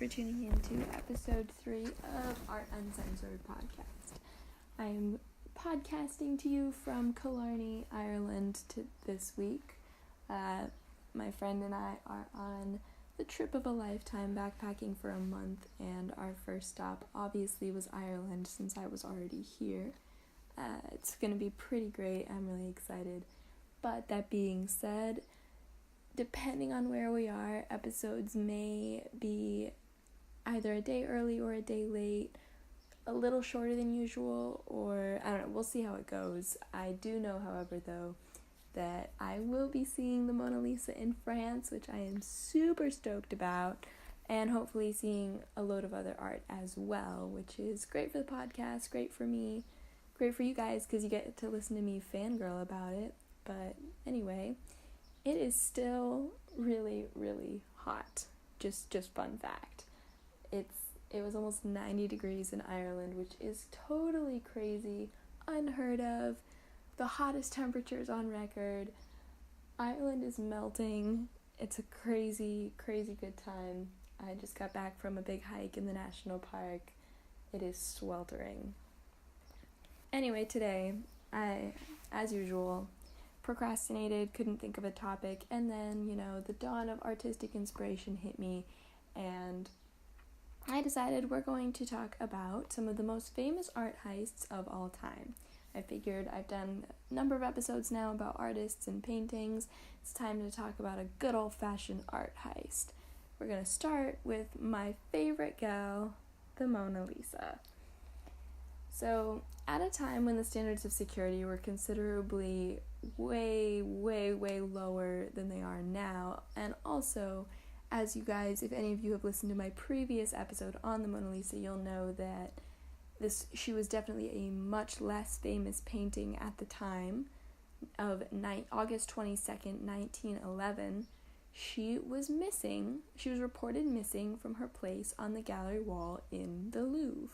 for tuning in to episode 3 of our Uncensored podcast. I'm podcasting to you from Killarney, Ireland this week. My friend and I are on the trip of a lifetime, backpacking for a month, and our first stop obviously was Ireland since I was already here. It's going to be pretty great. I'm really excited. But that being said, depending on where we are, episodes may be either a day early or a day late, a little shorter than usual, or I don't know, we'll see how it goes. I do know, however, though, that I will be seeing the Mona Lisa in France, which I am super stoked about, and hopefully seeing a load of other art as well, which is great for the podcast, great for me, great for you guys, because you get to listen to me fangirl about it. But anyway, it is still really, really hot. Just fun fact. It was almost 90 degrees in Ireland, which is totally crazy, unheard of, the hottest temperatures on record. Ireland is melting. It's a crazy, crazy good time. I just got back from a big hike in the national park. It is sweltering. Anyway, today, I, as usual, procrastinated, couldn't think of a topic, and then, the dawn of artistic inspiration hit me, and I decided we're going to talk about some of the most famous art heists of all time. I figured I've done a number of episodes now about artists and paintings. It's time to talk about a good old-fashioned art heist. We're going to start with my favorite gal, the Mona Lisa. So, at a time when the standards of security were considerably way, way, way lower than they are now, and also, as you guys, if any of you have listened to my previous episode on the Mona Lisa, you'll know that she was definitely a much less famous painting at the time of August 22nd, 1911. She was reported missing from her place on the gallery wall in the Louvre.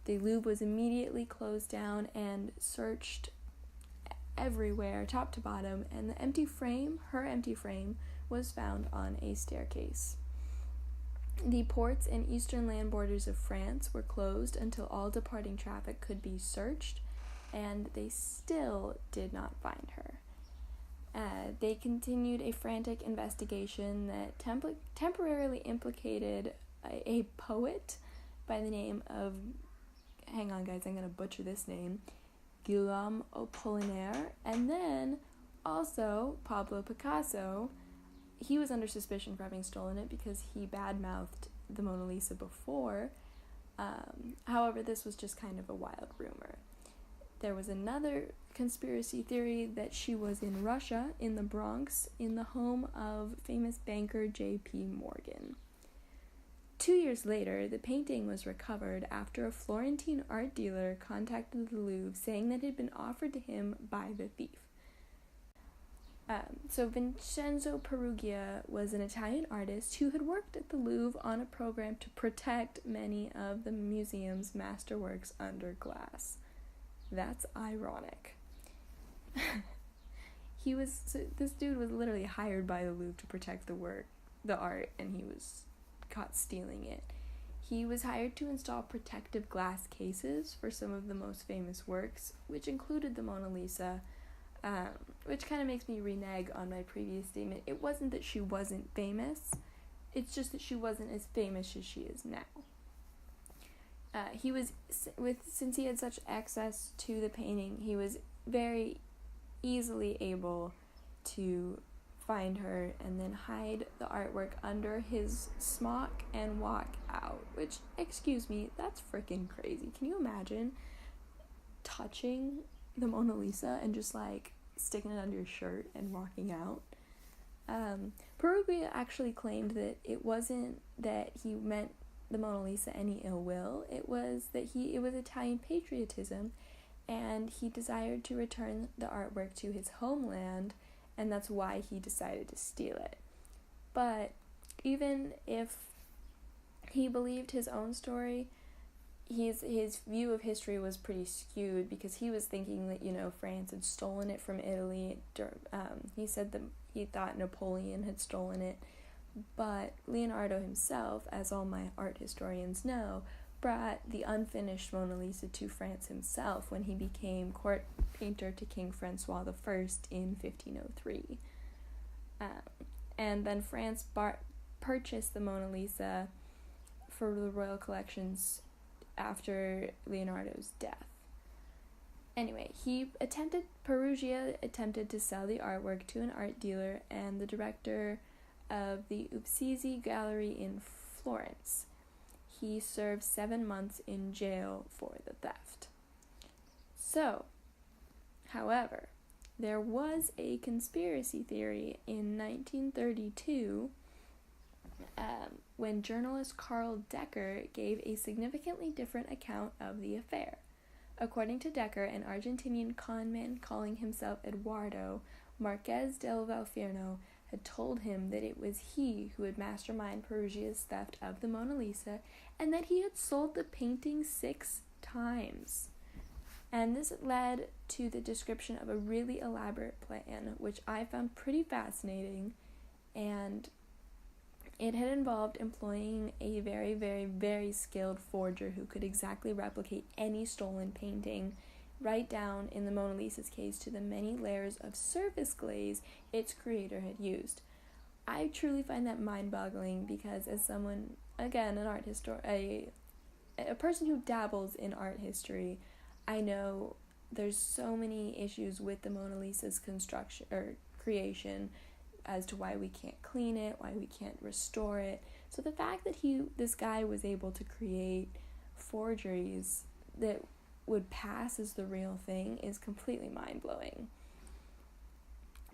The Louvre was immediately closed down and searched everywhere, top to bottom, and her empty frame, was found on a staircase. The ports and eastern land borders of France were closed until all departing traffic could be searched, and they still did not find her. They continued a frantic investigation that temporarily implicated a poet by the name of, hang on guys, I'm going to butcher this name, Guillaume Apollinaire, and then also Pablo Picasso. He was under suspicion for having stolen it because he badmouthed the Mona Lisa before. However, this was just kind of a wild rumor. There was another conspiracy theory that she was in Russia, in the Bronx, in the home of famous banker J.P. Morgan. 2 years later, the painting was recovered after a Florentine art dealer contacted the Louvre saying that it had been offered to him by the thief. So Vincenzo Peruggia was an Italian artist who had worked at the Louvre on a program to protect many of the museum's masterworks under glass. That's ironic. This dude was literally hired by the Louvre to protect the art, and he was caught stealing it. He was hired to install protective glass cases for some of the most famous works, which included the Mona Lisa, which kind of makes me renege on my previous statement. It wasn't that she wasn't famous, it's just that she wasn't as famous as she is now. Since he had such access to the painting, he was very easily able to find her and then hide the artwork under his smock and walk out, which, excuse me, that's freaking crazy. Can you imagine touching the Mona Lisa and just sticking it under your shirt and walking out? Peruggia actually claimed that it wasn't that he meant the Mona Lisa any ill will. It was that it was Italian patriotism, and he desired to return the artwork to his homeland, and that's why he decided to steal it. But even if he believed his own story, his view of history was pretty skewed, because he was thinking that, France had stolen it from Italy. He said that he thought Napoleon had stolen it, but Leonardo himself, as all my art historians know, brought the unfinished Mona Lisa to France himself when he became court painter to King Francois I in 1503. And then France purchased the Mona Lisa for the royal collections after Leonardo's death. Anyway, Perugia attempted to sell the artwork to an art dealer and the director of the Uffizi Gallery in Florence. He served 7 months in jail for the theft. So, however, there was a conspiracy theory in 1932 when journalist Carl Decker gave a significantly different account of the affair. According to Decker, an Argentinian conman calling himself Eduardo Marquez del Valferno had told him that it was he who had masterminded Perugia's theft of the Mona Lisa and that he had sold the painting 6 times. And this led to the description of a really elaborate plan, which I found pretty fascinating, and it had involved employing a very, very, very skilled forger who could exactly replicate any stolen painting, right down, in the Mona Lisa's case, to the many layers of surface glaze its creator had used. I truly find that mind-boggling because as someone, again, an art a person who dabbles in art history, I know there's so many issues with the Mona Lisa's construction or creation as to why we can't clean it, why we can't restore it. So the fact that this guy was able to create forgeries that would pass as the real thing is completely mind-blowing.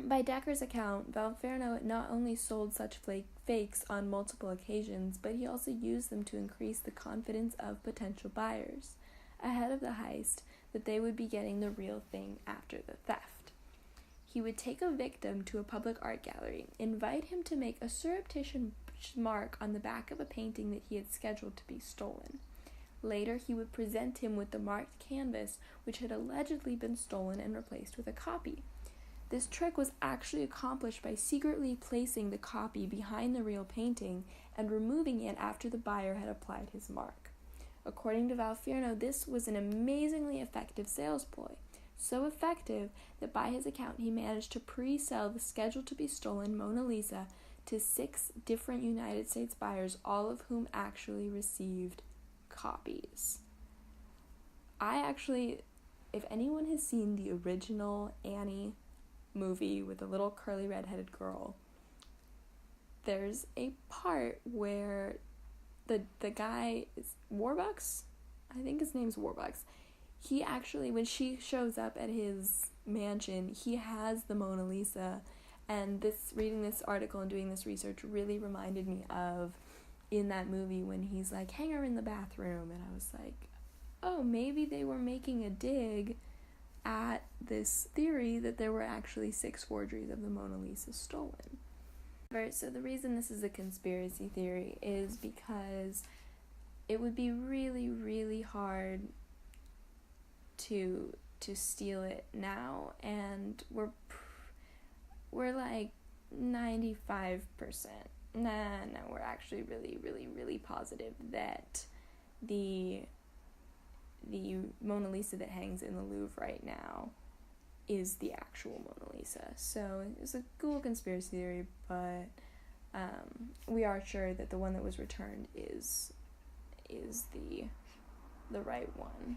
By Decker's account, Valferno not only sold such fakes on multiple occasions, but he also used them to increase the confidence of potential buyers ahead of the heist that they would be getting the real thing after the theft. He would take a victim to a public art gallery, invite him to make a surreptitious mark on the back of a painting that he had scheduled to be stolen. Later, he would present him with the marked canvas, which had allegedly been stolen, and replaced with a copy. This trick was actually accomplished by secretly placing the copy behind the real painting and removing it after the buyer had applied his mark. According to Valferno, this was an amazingly effective sales ploy. So effective that by his account he managed to pre-sell the scheduled to be stolen Mona Lisa to 6 different United States buyers, all of whom actually received copies. If anyone has seen the original Annie movie with the little curly red-headed girl, there's a part where the guy is Warbucks? I think his name's Warbucks. He actually, when she shows up at his mansion, he has the Mona Lisa, and reading this article and doing this research really reminded me of in that movie when he's like, hang her in the bathroom, and I was like, oh, maybe they were making a dig at this theory that there were actually 6 forgeries of the Mona Lisa stolen. So the reason this is a conspiracy theory is because it would be really, really hard to steal it now, and we're like 95%. We're actually really, really, really positive that the Mona Lisa that hangs in the Louvre right now is the actual Mona Lisa. So it's a cool conspiracy theory, but we are sure that the one that was returned is the right one.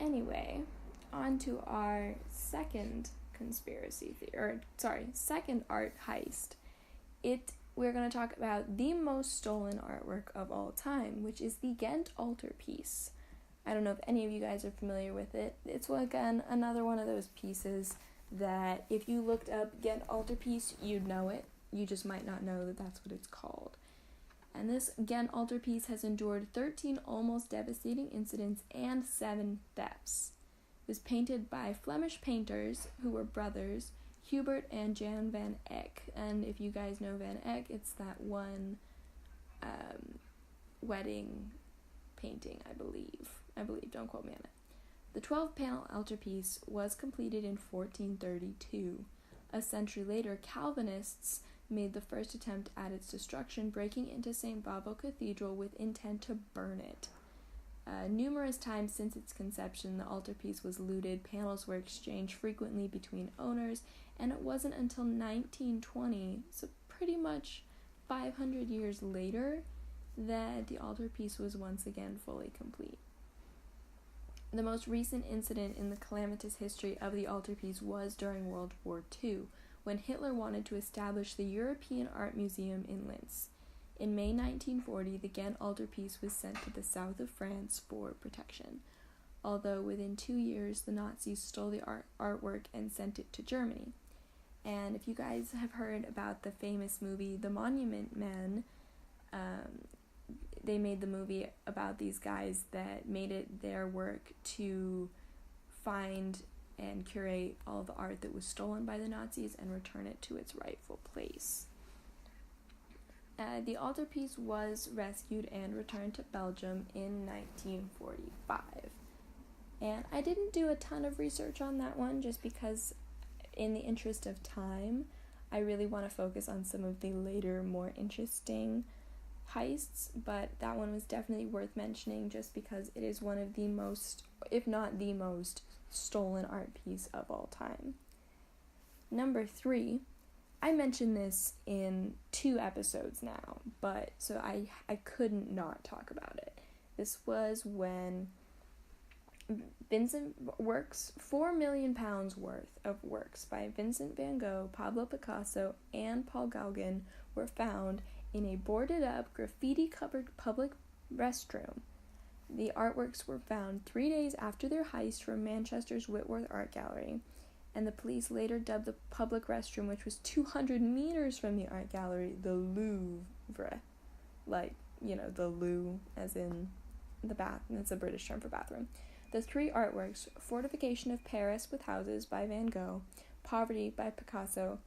Anyway, on to our second second art heist. We're going to talk about the most stolen artwork of all time, which is the Ghent altarpiece. I don't know if any of you guys are familiar with it. It's, again, another one of those pieces that if you looked up Ghent altarpiece, you'd know it. You just might not know that that's what it's called. And this Ghent altarpiece has endured 13 almost devastating incidents and 7 thefts. It was painted by Flemish painters who were brothers, Hubert and Jan van Eyck. And if you guys know Van Eyck, it's that one wedding painting, I believe, don't quote me on it. The 12-panel altarpiece was completed in 1432. A century later, Calvinists made the first attempt at its destruction, breaking into St. Bavo Cathedral with intent to burn it. Numerous times since its conception, the altarpiece was looted, panels were exchanged frequently between owners, and it wasn't until 1920, so pretty much 500 years later, that the altarpiece was once again fully complete. The most recent incident in the calamitous history of the altarpiece was during World War II, when Hitler wanted to establish the European Art Museum in Linz. In May 1940, the Ghent altarpiece was sent to the south of France for protection, although within 2 years the Nazis stole the artwork and sent it to Germany. And if you guys have heard about the famous movie The Monument Men, they made the movie about these guys that made it their work to find and curate all the art that was stolen by the Nazis and return it to its rightful place. The altarpiece was rescued and returned to Belgium in 1945. And I didn't do a ton of research on that one just because, in the interest of time, I really want to focus on some of the later, more interesting heists, but that one was definitely worth mentioning just because it is one of the most, if not the most, stolen art piece of all time. Number 3, I mentioned this in 2 episodes now, but so I couldn't not talk about it. This was when Vincent works, £4 million worth of works by Vincent van Gogh, Pablo Picasso, and Paul Gauguin were found in a boarded-up, graffiti-covered public restroom. The artworks were found 3 days after their heist from Manchester's Whitworth Art Gallery, and the police later dubbed the public restroom, which was 200 meters from the art gallery, the Louvre. Like, the loo, as in the bath, and it's a British term for bathroom. The 3 artworks, Fortification of Paris with Houses by Van Gogh, Poverty by Picasso,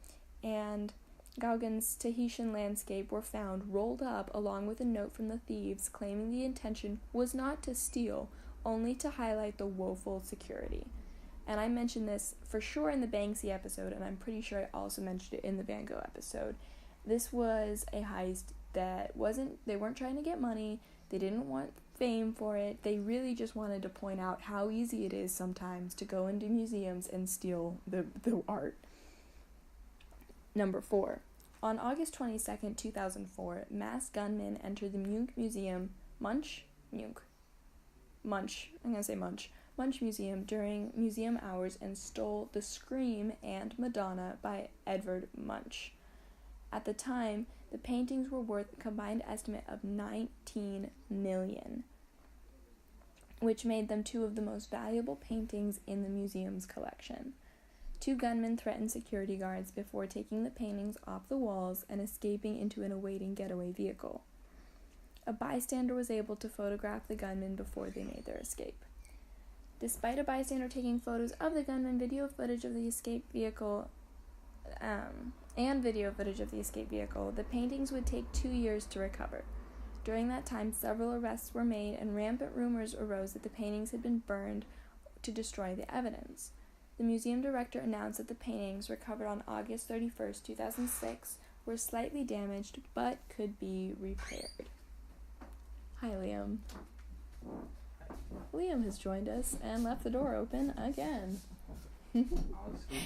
and Gauguin's Tahitian Landscape, were found rolled up along with a note from the thieves claiming the intention was not to steal, only to highlight the woeful security. And I mentioned this for sure in the Banksy episode, and I'm pretty sure I also mentioned it in the Van Gogh episode. This was a heist that they weren't trying to get money, they didn't want fame for it, they really just wanted to point out how easy it is sometimes to go into museums and steal the art. Number 4. On August 22nd, 2004, masked gunmen entered the Munch Museum, Munch Museum during museum hours and stole The Scream and Madonna by Edvard Munch. At the time, the paintings were worth a combined estimate of $19 million, which made them 2 of the most valuable paintings in the museum's collection. 2 gunmen threatened security guards before taking the paintings off the walls and escaping into an awaiting getaway vehicle. A bystander was able to photograph the gunmen before they made their escape. Despite a bystander taking photos of the gunmen, video footage of the escape vehicle, the paintings would take 2 years to recover. During that time, several arrests were made, and rampant rumors arose that the paintings had been burned to destroy the evidence. The museum director announced that the paintings, recovered on August 31st, 2006, were slightly damaged but could be repaired. Hi, Liam. Liam has joined us and left the door open again. I'll just go back.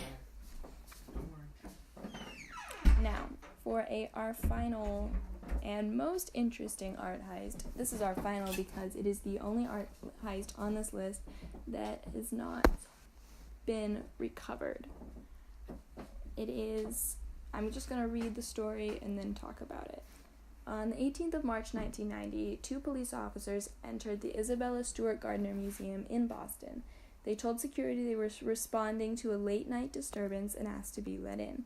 Don't worry. Now, for our final and most interesting art heist. This is our final because it is the only art heist on this list that has not been recovered. I'm just going to read the story and then talk about it. On the 18th of March 1990, 2 police officers entered the Isabella Stewart Gardner Museum in Boston. They told security they were responding to a late-night disturbance and asked to be let in.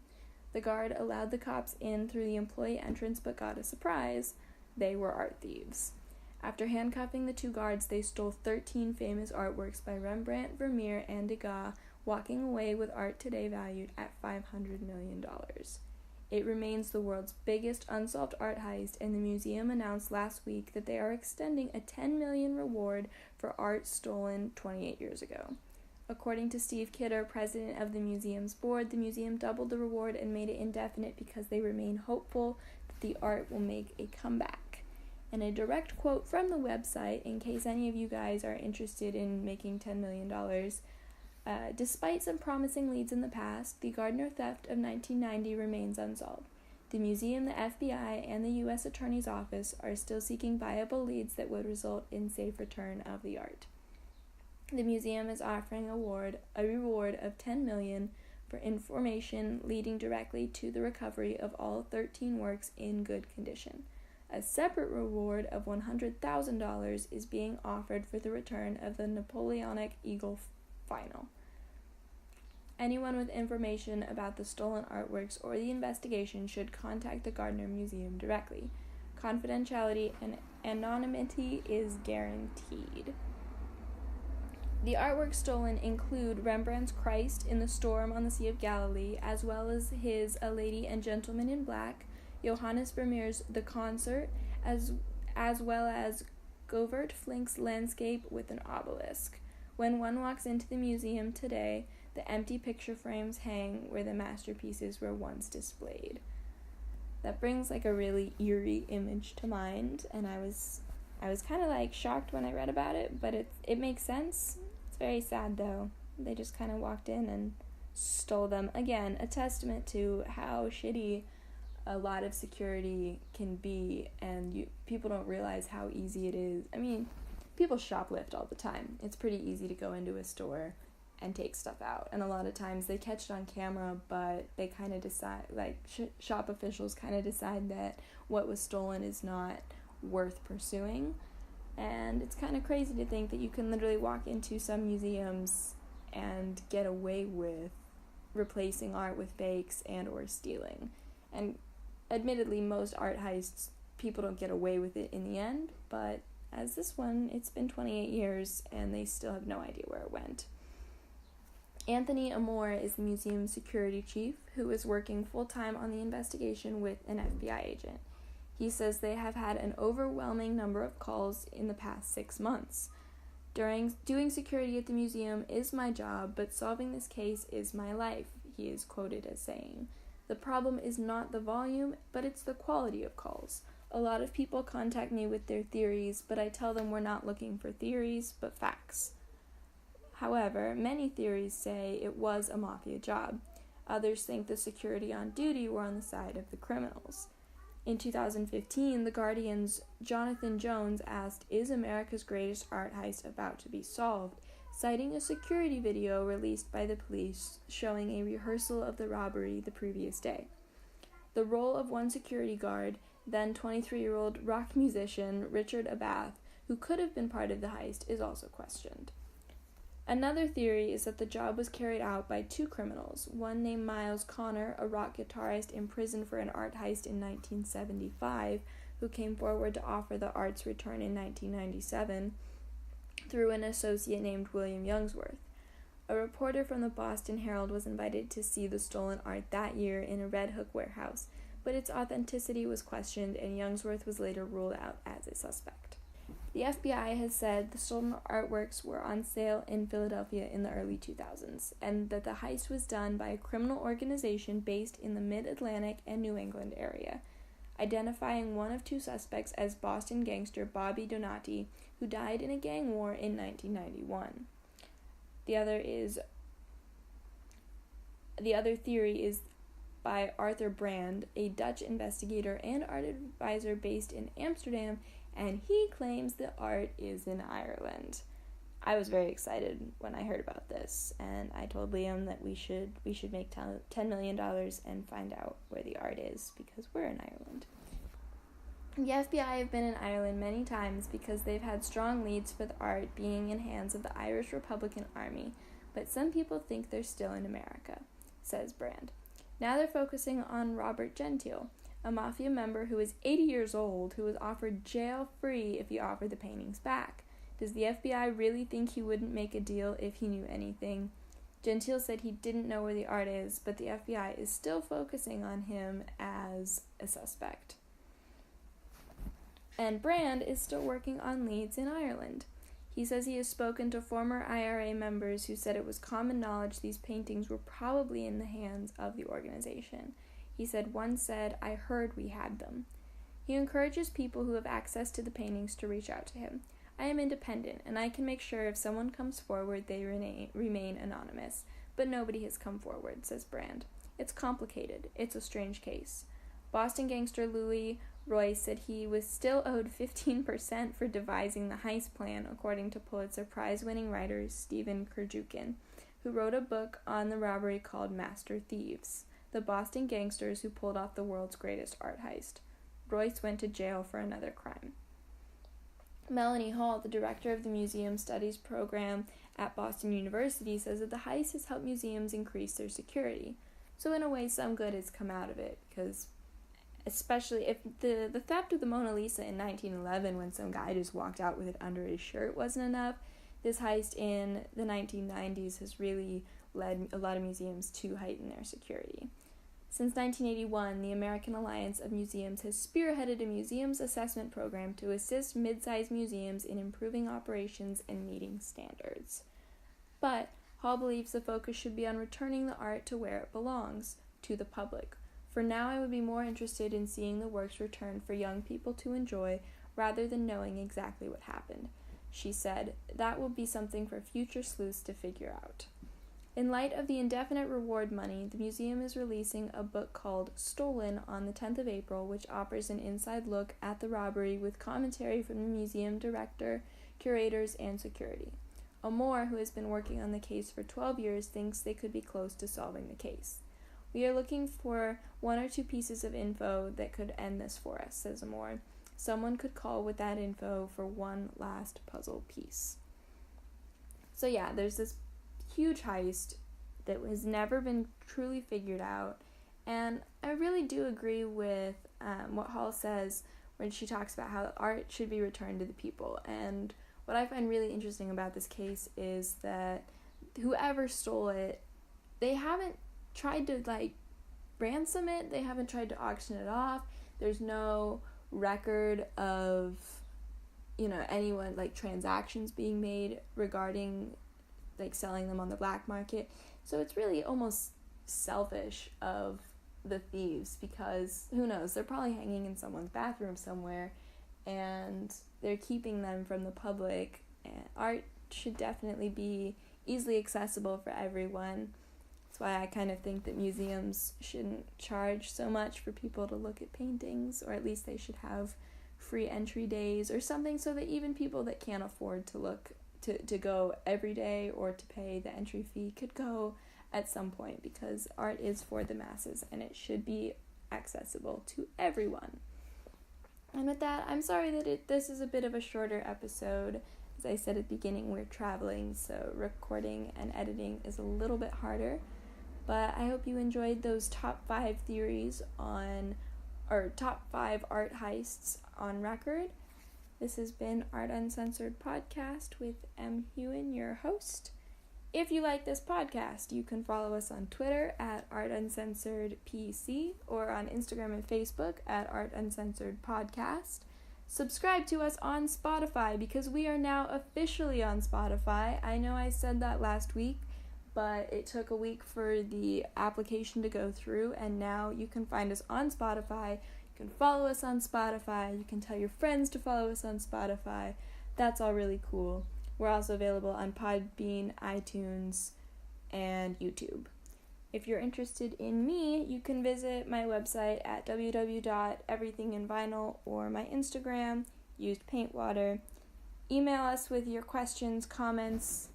The guard allowed the cops in through the employee entrance but got a surprise. They were art thieves. After handcuffing the 2 guards, they stole 13 famous artworks by Rembrandt, Vermeer, and Degas, walking away with art today valued at $500 million. It remains the world's biggest unsolved art heist, and the museum announced last week that they are extending a $10 million reward for art stolen 28 years ago. According to Steve Kidder, president of the museum's board, the museum doubled the reward and made it indefinite because they remain hopeful that the art will make a comeback. And a direct quote from the website, in case any of you guys are interested in making $10 million, despite some promising leads in the past, the Gardner theft of 1990 remains unsolved. The museum, the FBI, and the U.S. Attorney's Office are still seeking viable leads that would result in safe return of the art. The museum is offering a reward of $10 million for information leading directly to the recovery of all 13 works in good condition. A separate reward of $100,000 is being offered for the return of the Napoleonic Eagle final. Anyone with information about the stolen artworks or the investigation should contact the Gardner Museum directly. Confidentiality and anonymity is guaranteed. The artworks stolen include Rembrandt's Christ in the Storm on the Sea of Galilee, as well as his A Lady and Gentleman in Black, Johannes Vermeer's The Concert, as well as Govert Flink's landscape with an obelisk. When one walks into the museum today, the empty picture frames hang where the masterpieces were once displayed. That brings like a really eerie image to mind, and I was kind of like shocked when I read about it, but it makes sense. It's very sad though. They just kind of walked in and stole them. Again, a testament to how shitty a lot of security can be, and people don't realize how easy it is. I mean, people shoplift all the time. It's pretty easy to go into a store and take stuff out, and a lot of times they catch it on camera, but they kind of decide, like, shop officials kind of decide that what was stolen is not worth pursuing. And it's kind of crazy to think that you can literally walk into some museums and get away with replacing art with fakes and or stealing. And admittedly, most art heists, people don't get away with it in the end, but as this one, it's been 28 years and they still have no idea where it went. Anthony Amore is the museum's security chief, who is working full-time on the investigation with an FBI agent. He says they have had an overwhelming number of calls in the past 6 months. Doing security at the museum is my job, but solving this case is my life, he is quoted as saying. The problem is not the volume, but it's the quality of calls. A lot of people contact me with their theories, but I tell them we're not looking for theories, but facts. However, many theories say it was a mafia job. Others think the security on duty were on the side of the criminals. In 2015, The Guardian's Jonathan Jones asked, "Is America's greatest art heist about to be solved?" citing a security video released by the police showing a rehearsal of the robbery the previous day. The role of one security guard, then 23-year-old rock musician Richard Abath, who could have been part of the heist, is also questioned. Another theory is that the job was carried out by two criminals, one named Miles Connor, a rock guitarist imprisoned for an art heist in 1975, who came forward to offer the art's return in 1997, through an associate named William Youngsworth. A reporter from the Boston Herald was invited to see the stolen art that year in a Red Hook warehouse, but its authenticity was questioned and Youngsworth was later ruled out as a suspect. The FBI has said the stolen artworks were on sale in Philadelphia in the early 2000s, and that the heist was done by a criminal organization based in the Mid-Atlantic and New England area, identifying one of two suspects as Boston gangster Bobby Donati, who died in a gang war in 1991. The other theory is by Arthur Brand, a Dutch investigator and art advisor based in Amsterdam, and he claims the art is in Ireland. I was very excited when I heard about this, and I told Liam that we should make $10 million and find out where the art is, because we're in Ireland. The FBI have been in Ireland many times because they've had strong leads for the art being in hands of the Irish Republican Army, but some people think they're still in America, says Brand. Now they're focusing on Robert Gentile, a mafia member who is 80 years old, who was offered jail free if he offered the paintings back. Does the FBI really think he wouldn't make a deal if he knew anything? Gentile said he didn't know where the art is, but the FBI is still focusing on him as a suspect. And Brand is still working on leads in Ireland. He says he has spoken to former IRA members who said it was common knowledge these paintings were probably in the hands of the organization. He said one said, "I heard we had them." He encourages people who have access to the paintings to reach out to him. "I am independent, and I can make sure if someone comes forward, they remain anonymous. But nobody has come forward," says Brand. "It's complicated. It's a strange case." Boston gangster Louis Royce said he was still owed 15% for devising the heist plan, according to Pulitzer Prize-winning writer Stephen Kurjukin, who wrote a book on the robbery called Master Thieves, the Boston gangsters who pulled off the world's greatest art heist. Royce went to jail for another crime. Melanie Hall, the director of the Museum Studies program at Boston University, says that the heist has helped museums increase their security. So in a way, some good has come out of it, because especially if the theft of the Mona Lisa in 1911, when some guy just walked out with it under his shirt, wasn't enough, this heist in the 1990s has really led a lot of museums to heighten their security. Since 1981, the American Alliance of Museums has spearheaded a museums assessment program to assist mid-sized museums in improving operations and meeting standards. But Hall believes the focus should be on returning the art to where it belongs, to the public. "For now, I would be more interested in seeing the works returned for young people to enjoy rather than knowing exactly what happened," she said. "That will be something for future sleuths to figure out." In light of the indefinite reward money, the museum is releasing a book called Stolen on the 10th of April, which offers an inside look at the robbery with commentary from the museum director, curators, and security. Amore, who has been working on the case for 12 years, thinks they could be close to solving the case. "We are looking for 1 or 2 pieces of info that could end this for us," says Amore. "Someone could call with that info for one last puzzle piece." So yeah, there's this huge heist that has never been truly figured out, and I really do agree with what Hall says when she talks about how art should be returned to the people. And what I find really interesting about this case is that whoever stole it, they haven't tried to ransom it, they haven't tried to auction it off. There's no record of anyone transactions being made regarding selling them on the black market. So it's really almost selfish of the thieves, because who knows, they're probably hanging in someone's bathroom somewhere and they're keeping them from the public. And art should definitely be easily accessible for everyone. That's why I kind of think that museums shouldn't charge so much for people to look at paintings, or at least they should have free entry days or something, so that even people that can't afford to go every day or to pay the entry fee could go at some point, because art is for the masses and it should be accessible to everyone. And with that, I'm sorry that this is a bit of a shorter episode. As I said at the beginning, we're traveling, so recording and editing is a little bit harder. But I hope you enjoyed those top 5 theories top 5 art heists on record. This has been Art Uncensored Podcast with M. Hewen, your host. If you like this podcast, you can follow us on Twitter at Art Uncensored PC, or on Instagram and Facebook at Art Uncensored Podcast. Subscribe to us on Spotify, because we are now officially on Spotify. I know I said that last week, but it took a week for the application to go through, and now you can find us on Spotify. You can follow us on Spotify. You can tell your friends to follow us on Spotify. That's all really cool. We're also available on Podbean, iTunes, and YouTube. If you're interested in me, you can visit my website at www.everythinginvinyl, or my Instagram, used paintwater. Email us with your questions, comments,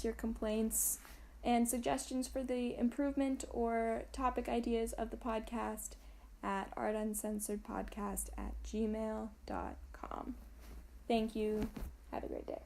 your complaints, and suggestions for the improvement or topic ideas of the podcast at artuncensoredpodcast@gmail.com. Thank you. Have a great day.